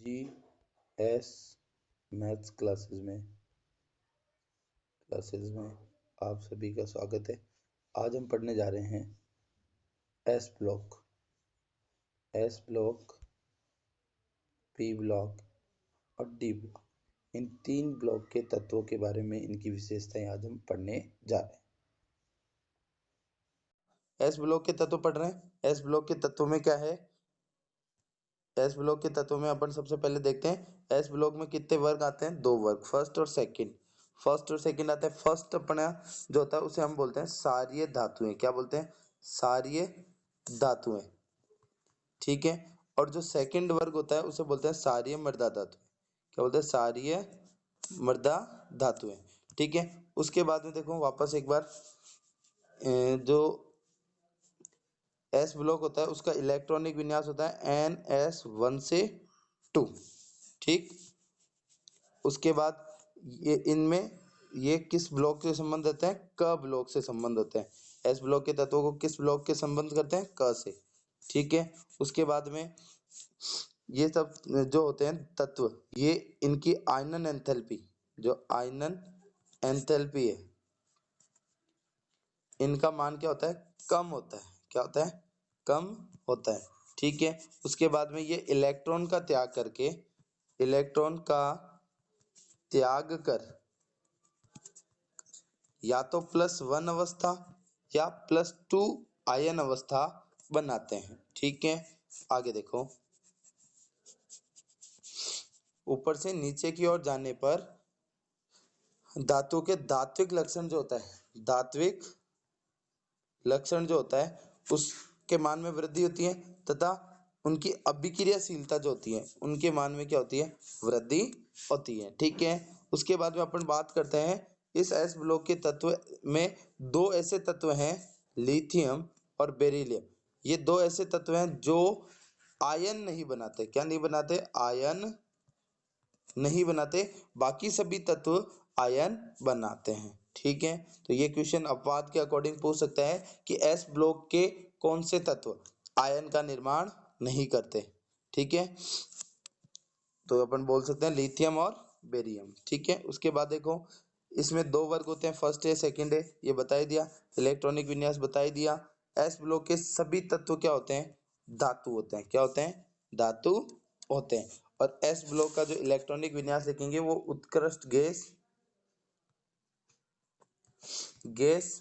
G S maths classes में आप सभी का स्वागत है। आज हम पढ़ने जा रहे हैं एस ब्लॉक, पी ब्लॉक और डी ब्लॉक। इन तीन ब्लॉक के तत्वों के बारे में, इनकी विशेषताएं आज हम पढ़ने जा रहे हैं। एस ब्लॉक के तत्व पढ़ रहे हैं। एस ब्लॉक के तत्वों में क्या है? एस ब्लॉक के तत्वों में अपन सबसे पहले देखते हैं एस ब्लॉक में कितने वर्ग आते हैं। दो वर्ग, फर्स्ट और सेकंड आते हैं। फर्स्ट अपना जो होता है उसे हम बोलते हैं सारीय धातुएं। क्या बोलते हैं? सारीय धातुएं। ठीक है। और जो सेकंड वर्ग होता है उसे बोलते हैं सारीय मृदा धातुएं। क्या बोलते हैं? सारीय मृदा धातुएं। ठीक है। उसके बाद में देखो वापस एक बार, जो एस ब्लॉक होता है उसका इलेक्ट्रॉनिक विन्यास होता है NS1 से 2। ठीक। उसके बाद ये इनमें ये किस ब्लॉक से संबंध होते हैं? क ब्लॉक से संबंध होते हैं। एस ब्लॉक के तत्वों को किस ब्लॉक के संबंध करते हैं? क से। ठीक है। उसके बाद में ये सब जो होते हैं तत्व, ये इनकी आयनन एंथैल्पी, जो आयनन एंथैल्पी है, इनका मान क्या होता है? कम होता है। क्या होता है? कम होता है। ठीक है। उसके बाद में ये इलेक्ट्रॉन का त्याग कर या तो +1 अवस्था या +2 आयन अवस्था बनाते हैं। ठीक है। आगे देखो, ऊपर से नीचे की ओर जाने पर धातु के धात्विक लक्षण जो होता है, धात्विक लक्षण जो होता है उसके मान में वृद्धि होती है, तथा उनकी अभिक्रियाशीलता जो होती है उनके मान में क्या होती है? वृद्धि होती है। ठीक है। उसके बाद में अपन बात करते हैं इस एस ब्लॉक के तत्व में दो ऐसे तत्व हैं, लिथियम और बेरिलियम। ये दो ऐसे तत्व हैं जो आयन नहीं बनाते। क्या नहीं बनाते? आयन नहीं बनाते। बाकी सभी तत्व आयन बनाते हैं। ठीक है। तो ये क्वेश्चन अपवाद के अकॉर्डिंग पूछ सकता है कि एस ब्लॉक के कौन से तत्व आयन का निर्माण नहीं करते। ठीक है। तो अपन बोल सकते हैं लिथियम और बेरियम। ठीक है। उसके बाद देखो, इसमें दो वर्ग होते हैं, फर्स्ट है सेकंड है, ये बता ही दिया। इलेक्ट्रॉनिक विन्यास बता ही दिया। एस ब्लॉक के सभी तत्व क्या होते हैं? धातु होते हैं। क्या होते हैं? धातु होते हैं। और एस ब्लॉक का जो इलेक्ट्रॉनिक विन्यास लिखेंगे वो उत्कृष्ट गैस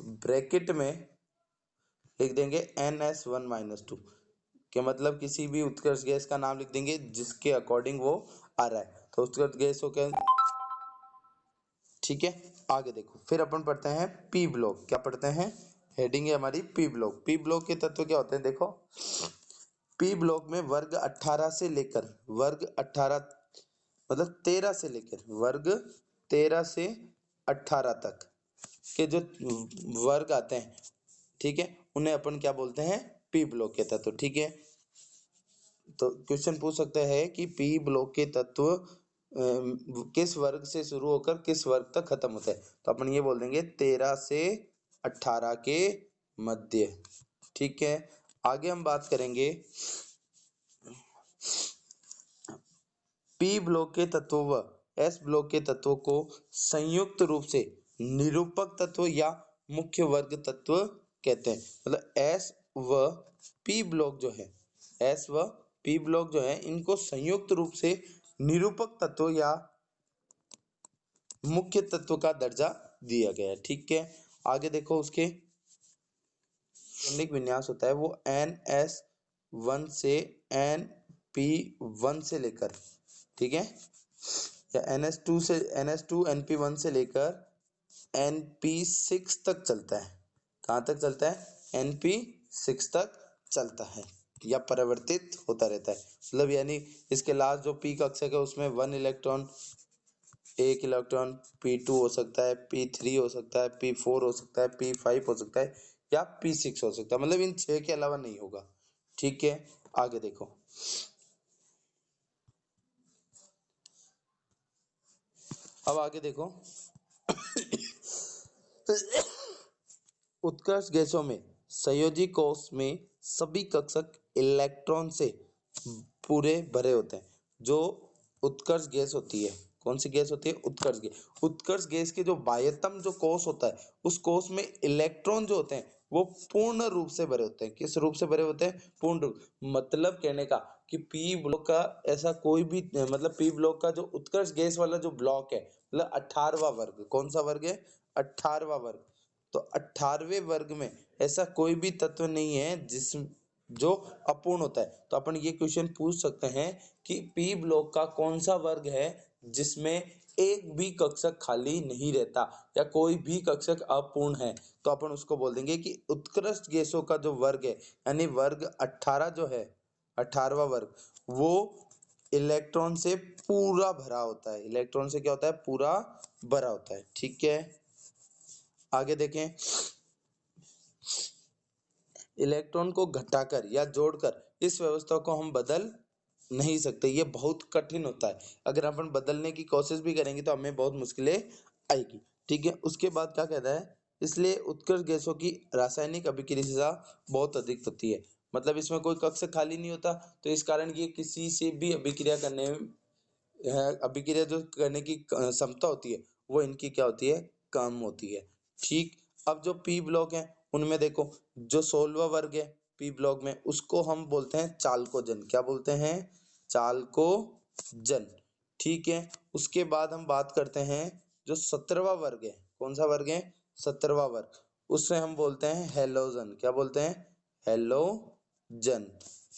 ब्रैकेट में लिख देंगे NS1-2 के, मतलब किसी भी उत्कृष्ट गैस का नाम लिख देंगे जिसके अकॉर्डिंग वो आ रहा है, तो उत्कृष्ट गैस हो क्या। ठीक है। आगे देखो, फिर अपन पढ़ते हैं पी ब्लॉक। क्या पढ़ते हैं? हेडिंग है हमारी पी ब्लॉक। पी ब्लॉक के तत्व क्या होते हैं? देखो, पी ब्लॉक में वर्ग 18 से लेकर वर्ग 18 मतलब 13 से लेकर वर्ग 13 से 18 तक के जो वर्ग आते हैं, ठीक है, उन्हें अपन क्या बोलते हैं? पी ब्लॉक के तत्व। ठीक है। तो क्वेश्चन पूछ सकते हैं कि पी ब्लॉक के तत्व किस वर्ग से शुरू होकर किस वर्ग तक खत्म होते हैं, तो अपन ये बोल देंगे 13 से 18 के मध्य। ठीक है। आगे हम बात करेंगे पी ब्लॉक के तत्वों व एस ब्लॉक के तत्वों को संयुक्त रूप से निरूपक तत्व या मुख्य वर्ग तत्व कहते हैं। मतलब एस व पी ब्लॉक जो है, एस व पी ब्लॉक जो है, इनको संयुक्त रूप से निरूपक तत्व या मुख्य तत्व का दर्जा दिया गया है। ठीक है। आगे देखो, उसके इलेक्ट्रॉनिक विन्यास होता है वो NS1 से NP1 से लेकर, ठीक है, या NS2 NP1 से लेकर NP6 तक चलता है। कहाँ तक चलता है? NP6 तक चलता है या परिवर्तित होता रहता है। मतलब यानी इसके लास्ट जो पी कक्षक है उसमें 1 इलेक्ट्रॉन, 1 इलेक्ट्रॉन P2 हो सकता है, P3 हो सकता है, P4 हो सकता है, P5 हो सकता है या P6 हो सकता है। मतलब इन 6 के अलावा नहीं होगा। ठीक है। आगे देखो, अब आगे देखो, उत्कर्ष गैसों में संयोजी कोश में सभी कक्षक इलेक्ट्रॉन से पूरे भरे होते हैं। जो उत्कर्ष गैस होती है। कौन सी गैस होती है? उत्कर्ष गैस। उत्कर्ष गैस के जो बाह्यतम जो कोश होता है, उस कोश में इलेक्ट्रॉन जो होते हैं वो पूर्ण रूप से भरे होते हैं। किस रूप से भरे होते हैं? पूर्ण रूप। मतलब कहने का कि पी ब्लॉक का ऐसा कोई भी मतलब पी ब्लॉक का जो उत्कर्ष गैस वाला जो ब्लॉक है, मतलब 18वां वर्ग। कौन सा वर्ग है? 18वां वर्ग। तो 18वें वर्ग में ऐसा कोई भी तत्व नहीं है जिस जो अपूर्ण होता है। तो अपन ये क्वेश्चन पूछ सकते हैं कि पी ब्लॉक का कौन सा वर्ग है जिसमें एक भी कक्षक खाली नहीं रहता या कोई भी कक्षक अपूर्ण है। तो अपन उसको बोल देंगे कि उत्कृष्ट गैसों का जो वर्ग है, यानी वर्ग 18 जो है, 18वां वर्ग, वो इलेक्ट्रॉन से पूरा भरा होता है। इलेक्ट्रॉन से क्या होता है? पूरा भरा होता है। ठीक है, आगे देखें। इलेक्ट्रॉन को घटाकर या जोड़कर इस व्यवस्था को हम बदल नहीं सकते। ये बहुत कठिन होता है। अगर अपन बदलने की कोशिश भी करेंगे तो हमें बहुत मुश्किलें आएगी। ठीक है, उसके बाद क्या कहता है? इसलिए उत्कृष्ट गैसों की रासायनिक अभिक्रिया बहुत अधिक होती है। मतलब इसमें कोई कक्ष खाली नहीं होता, तो इस कारण ये किसी से भी अभिक्रिया करने अभिक्रिया जो करने की क्षमता होती है वो इनकी क्या होती है? कम होती है। ठीक। अब जो पी ब्लॉक है उनमें देखो, जो 16वां वर्ग है पी ब्लॉक में, उसको हम बोलते हैं चालकोजन। क्या बोलते हैं? चालकोजन। ठीक है, उसके बाद हम बात करते हैं जो 17वां वर्ग है। कौन सा वर्ग है? 17वां वर्ग। उससे हम बोलते हैं हेलोजन। क्या बोलते हैं? हेलोजन।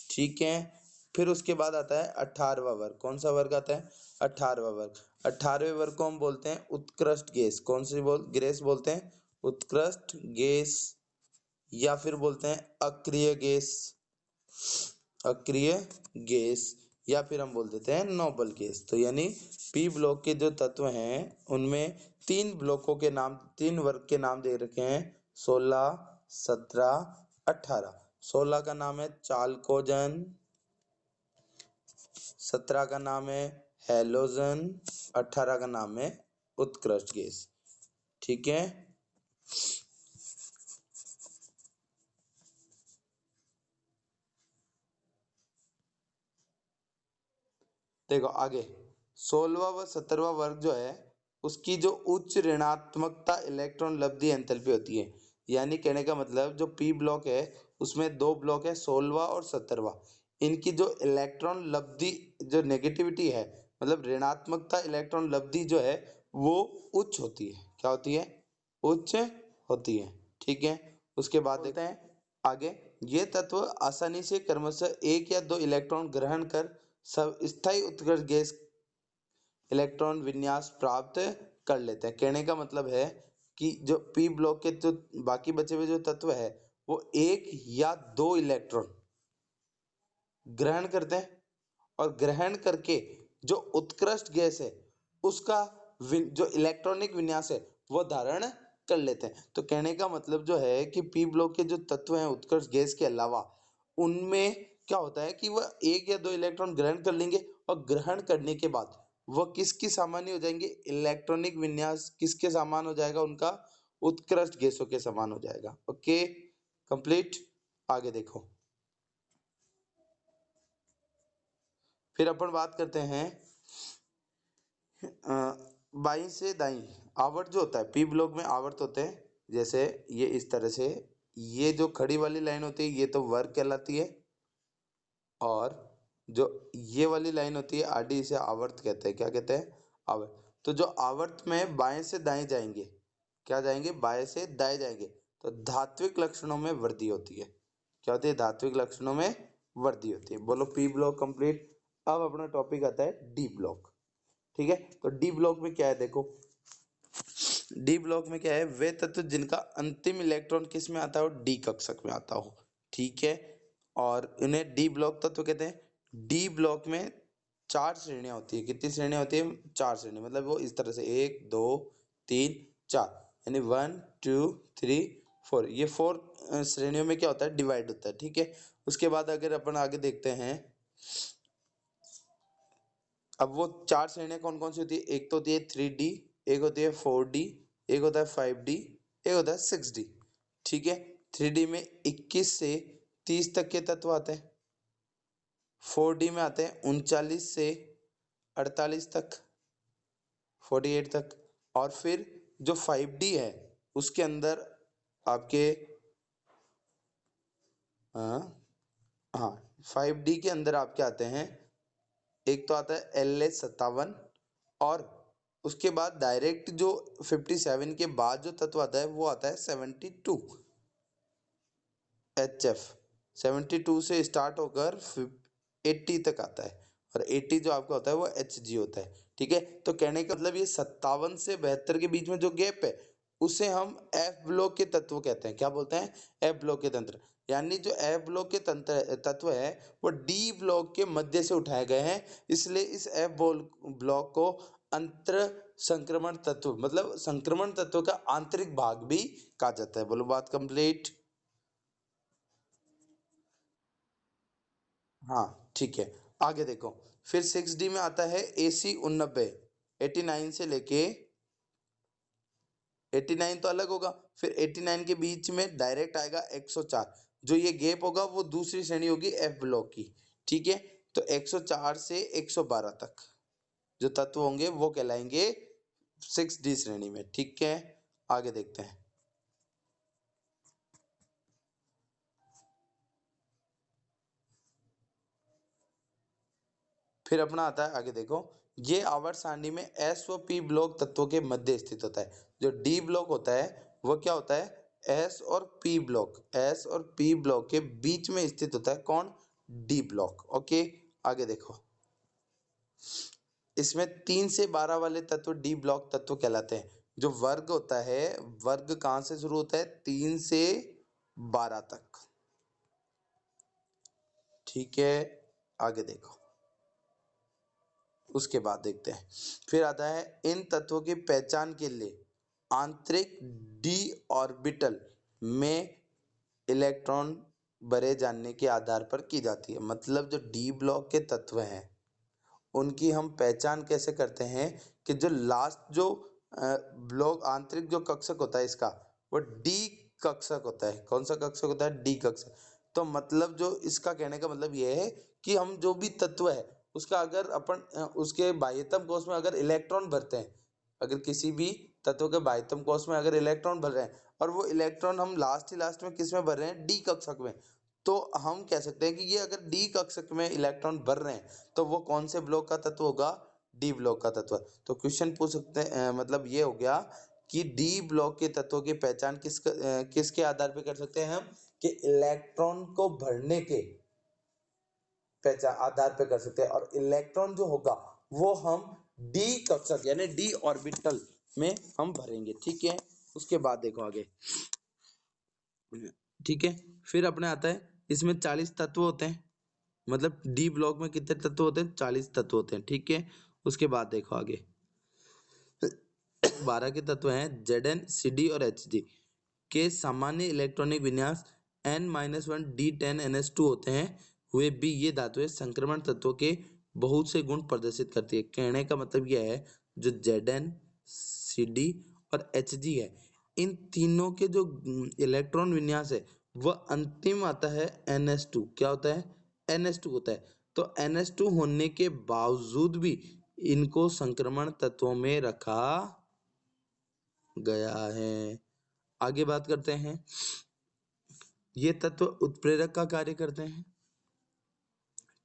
ठीक है, फिर उसके बाद आता है 18वां वर्ग। कौन सा वर्ग आता है? 18वां वर्ग। 18वें वर्ग को हम बोलते हैं उत्कृष्ट गैस। कौन सी गैस बोलते हैं? उत्कृष्ट गैस, या फिर बोलते हैं अक्रिय गैस। अक्रिय गैस, या फिर हम बोल देते हैं नोबल गैस। तो यानी पी ब्लॉक के जो तत्व हैं उनमें तीन ब्लॉकों के नाम, तीन वर्ग के नाम दे रखे हैं: 16, 17, 18। 16 का नाम है चालकोजन, 17 का नाम है हेलोजन, 18 का नाम है उत्कृष्ट गैस। ठीक है, देखो आगे 16वां व 17वां वर्ग जो है उसकी जो उच्च ऋणात्मकता इलेक्ट्रॉन लब्धि एंथैल्पी होती है। यानी कहने का मतलब जो पी ब्लॉक है उसमें दो ब्लॉक है, 16वां और 17वां। इनकी जो इलेक्ट्रॉन लब्धि जो नेगेटिविटी है, मतलब ऋणात्मकता इलेक्ट्रॉन लब्धि जो है वो उच्च होती है। क्या होती है? उच्च होती है। ठीक है, उसके बाद देखते हैं आगे। ये तत्व आसानी से क्रमशः एक या दो इलेक्ट्रॉन ग्रहण कर सब स्थायी उत्कर्ष गैस इलेक्ट्रॉन विन्यास प्राप्त कर लेते हैं। कहने का मतलब है कि जो पी ब्लॉक के जो बाकी बचे हुए जो तत्व है वो एक या दो इलेक्ट्रॉन ग्रहण करते हैं, और ग्रहण करके जो उत्कृष्ट गैस है उसका जो इलेक्ट्रॉनिक विन्यास है वो धारण कर लेते हैं। तो कहने का मतलब जो है कि पी ब्लॉक के जो तत्व हैं उत्कृष्ट गैस के अलावा, उनमें क्या होता है कि वह एक या दो इलेक्ट्रॉन ग्रहण कर लेंगे, और ग्रहण करने के बाद वह किसकी सामान्य हो जाएंगे? इलेक्ट्रॉनिक विन्यास किसके समान हो जाएगा? उनका उत्कृष्ट गैसों के समान हो जाएगा। Okay, complete. आगे देखो, फिर अपन बात करते हैं बाई से दाई आवर्त जो होता है। पी ब्लॉक में आवर्त होते हैं जैसे ये इस तरह से। ये जो खड़ी वाली लाइन होती है ये तो वर्ग कहलाती है, और जो ये वाली लाइन होती है आडी, इसे आवर्त कहते हैं। क्या कहते हैं? आवर्त। तो जो आवर्त में बाएं से दाएं जाएंगे, क्या जाएंगे? बाएं से दाएं जाएंगे, तो धात्विक लक्षणों में वृद्धि होती है। क्या होती है? धात्विक लक्षणों में वृद्धि होती है। बोलो पी ब्लॉक कंप्लीट। अब अपना टॉपिक आता है डी ब्लॉक। ठीक है, तो डी ब्लॉक में क्या है देखो। डी ब्लॉक में क्या है? वे तत्व जिनका अंतिम इलेक्ट्रॉन किस में आता हो? डी कक्षक में आता हो। ठीक है, और इन्हें डी ब्लॉक तत्व कहते हैं। डी ब्लॉक में चार श्रेणियां होती है। कितनी श्रेणियां होती है? चार श्रेणी। मतलब वो इस तरह से 1 2 3 4, यानी 1 2 3 4। ये 4 श्रेणियों में क्या होता है? डिवाइड होता है। ठीक है, उसके बाद अगर अपन आगे देखते हैं, अब वो चार श्रेणियां कौन कौन सी होती है? एक तो होती है 3D, एक होती है 4D, एक होता है 5D, एक होता है 6D। ठीक है, 3D में 21 से 30 तक के तत्व आते हैं। 4D में आते हैं 39 से 48 तक, 48 तक। और फिर जो 5D है उसके अंदर आपके हाँ हाँ 5D के अंदर आपके आते हैं, एक तो आता है LH57, और उसके बाद डायरेक्ट जो 57 के बाद जो तत्व आता है वो आता है 72 HF। 72 से स्टार्ट होकर 80 तक आता है, और 80 जो आपका होता है वो HG होता है। ठीक है, तो कहने का मतलब ये 57 से 72 के बीच में जो गैप है उसे हम F ब्लॉक के तत्व कहते हैं। क्या बोलते हैं? F ब्लॉक के तंत्र। यानी जो F ब्लॉक के तत्व है वो D ब्लॉक के मध्य से उठाए गए हैं, इसलिए इस F ब्लॉक को अंतर संक्रमण तत्व, मतलब संक्रमण तत्व का आंतरिक भाग भी कहा जाता है। बोलो बात कंप्लीट। हाँ ठीक है, आगे देखो। फिर 6D में आता है AC 89, 89 से लेके 89 तो अलग होगा, फिर 89 के बीच में डायरेक्ट आएगा 104। जो ये गैप होगा वो दूसरी श्रेणी होगी F ब्लॉक की। ठीक है, तो 104 से 112 तक जो तत्व होंगे वो कहलाएंगे 6D श्रेणी में। ठीक है, आगे देखते हैं। फिर अपना आता है, आगे देखो, ये आवर्त सारणी में एस व पी ब्लॉक तत्वों के मध्य स्थित होता है। जो डी ब्लॉक होता है वो क्या होता है? एस और पी ब्लॉक, एस और पी ब्लॉक के बीच में स्थित होता है। कौन? D block. ओके, आगे देखो। इसमें 3 से 12 वाले तत्व डी ब्लॉक तत्व कहलाते हैं। जो वर्ग होता है, वर्ग कहाँ से शुरू होता है? 3 से 12 तक। ठीक है, आगे देखो, उसके बाद देखते हैं। फिर आता है, इन तत्वों की पहचान के लिए आंतरिक डी ऑर्बिटल में इलेक्ट्रॉन भरे जाने के आधार पर की जाती है। मतलब जो डी ब्लॉक के तत्व हैं उनकी हम पहचान कैसे करते हैं कि जो लास्ट जो ब्लॉक आंतरिक जो कक्षक होता है इसका, वो डी कक्षक होता है। कौन सा कक्षक होता है? डी कक्षक। तो मतलब जो इसका कहने का मतलब ये है कि हम जो भी तत्व है उसका अगर अपन उसके बाह्यतम कोश में अगर इलेक्ट्रॉन भरते हैं, अगर किसी भी तत्व के बाह्यतम कोश में अगर इलेक्ट्रॉन भर रहे हैं और वो इलेक्ट्रॉन हम लास्ट ही लास्ट में किस में भर रहे हैं? डी कक्षक में, तो हम कह सकते हैं कि ये अगर डी कक्षक में इलेक्ट्रॉन भर रहे हैं तो वो कौन से ब्लॉक का तत्व होगा? डी ब्लॉक का तत्व। तो क्वेश्चन पूछ सकते हैं, मतलब ये हो गया कि डी ब्लॉक के तत्वों की पहचान किसके आधार पे कर सकते हैं हम? कि इलेक्ट्रॉन को भरने के पहचान आधार पे कर सकते हैं, और इलेक्ट्रॉन जो होगा वो हम डी कक्षक यानी डी ऑर्बिटल में हम भरेंगे। ठीक है, उसके बाद देखो आगे। ठीक है, फिर अपने आता है, इसमें 40 तत्व होते हैं। मतलब डी ब्लॉक में कितने तत्व होते हैं? 40 तत्व होते हैं। ठीक है, उसके बाद देखो आगे। 12 के तत्व हैं Zn, Cd और Hg के सामान्य इलेक्ट्रॉनिक विन्यास N-1 D10NH2 होते हैं। हुए भी ये धातुएं संक्रमण तत्वों के बहुत से गुण प्रदर्शित करती है। कहने का मतलब यह है, जो Zn, Cd और Hg है, इन तीनों के जो इलेक्ट्रॉन विन्यास है वह अंतिम आता है NH2। क्या होता है? NH2 होता है। तो NH2 होने के बावजूद भी इनको संक्रमण तत्वों में रखा गया है। आगे बात करते हैं, ये तत्व उत्प्रेरक का कार्य करते हैं।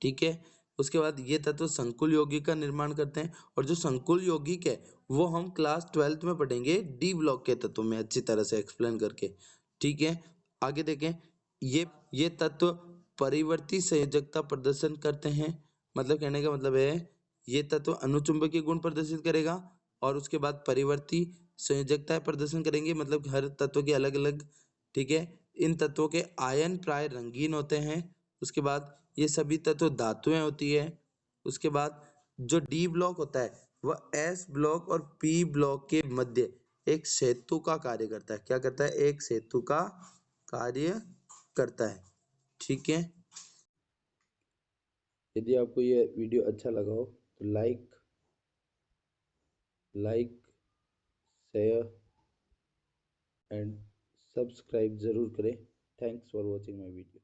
ठीक है, उसके बाद ये तत्व संकुल यौगिक का निर्माण करते हैं, और जो संकुल यौगिक है वो हम क्लास 12th में पढ़ेंगे डी ब्लॉक के तत्व में अच्छी तरह से एक्सप्लेन करके। ठीक है, आगे देखें। ये तत्व परिवर्ती संयोजकता प्रदर्शन करते हैं। मतलब कहने का मतलब है, ये तत्व अनुचुंबकीय गुण प्रदर्शित करेगा और उसके बाद परिवर्ती संयोजकता प्रदर्शन करेंगे। मतलब हर तत्व के अलग अलग। ठीक है, इन तत्वों के आयन प्राय रंगीन होते हैं। उसके बाद ये सभी तत्व धातुएं होती है। उसके बाद जो डी ब्लॉक होता है वह एस ब्लॉक और पी ब्लॉक के मध्य एक सेतु का कार्य करता है। क्या करता है? एक सेतु का कार्य करता है। ठीक है, यदि आपको ये वीडियो अच्छा लगा हो तो लाइक शेयर एंड सब्सक्राइब जरूर करें। Thanks for watching my video.